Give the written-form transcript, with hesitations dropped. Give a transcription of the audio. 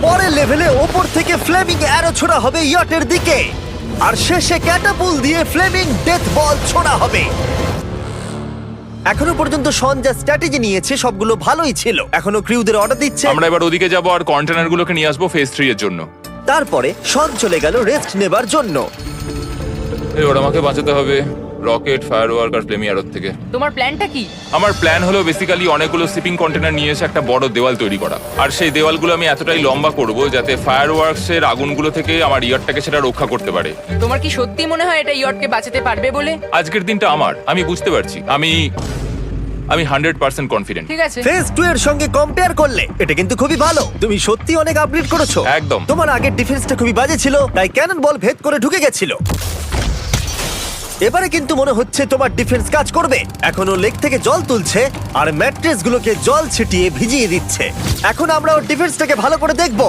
পরের লেভেলে ওপর থেকে ফ্লেমিং অ্যারো ছোড়া হবে ইয়টের দিকে, আর শেষে ক্যাটাপুল দিয়ে ফ্লেমিং ডেথ বল ছোড়া হবে। এখনো পর্যন্ত শন যা স্ট্র্যাটেজি নিয়েছে সবগুলো ভালোই ছিল। এখনো ক্রিউদের অর্ডার দিচ্ছে। আমরা এবার ওদিকে যাব আর কন্টেনারগুলোকে নিয়ে আসবো ফেজ 3 এর জন্য। তারপরে শন চলে গেল রেস্ট নেবার জন্য। এবার আমাকে বাঁচাতে হবে রকেট, ফায়ারওয়ার্ক আর ফ্লেমি অ্যারোর থেকে। তোমার প্ল্যানটা কি? আমার প্ল্যান হলো বেসিক্যালি অনেকগুলো শিপিং কন্টেনার নিয়ে এসে একটা বড় দেওয়াল তৈরি করা, আর সেই দেওয়ালগুলো আমি এতটাই লম্বা করব যাতে ফায়ারওয়ার্কসের আগুনগুলো থেকে আমার ইয়ারটাকে সেটা রক্ষা করতে পারে। তোমার কি সত্যি মনে হয় এটা ইয়টকে বাঁচাতে পারবে বলে? আজকের দিনটা আমার, আমি বুঝতে পারছি। আমি 100% কনফিডেন্ট। ঠিক আছে। ফেজ 2 এর সঙ্গে কম্পেয়ার করলে এটা কিন্তু খুবই ভালো। তুমি সত্যি অনেক আপগ্রেড করেছো। একদম। তোমার আগের ডিফেন্সটা খুবই বাজে ছিল, তাই ক্যানন বল ভেদ করে ঢুকে গেছিল। এবারে কিন্তু মনে হচ্ছে তোমার ডিফেন্স কাজ করবে। এখনো লেক থেকে জল তুলছে আর ম্যাট্রেস গুলোকে জল ছিটিয়ে ভিজিয়ে দিচ্ছে। এখন আমরা ওর ডিফেন্সটাকে ভালো করে দেখবো।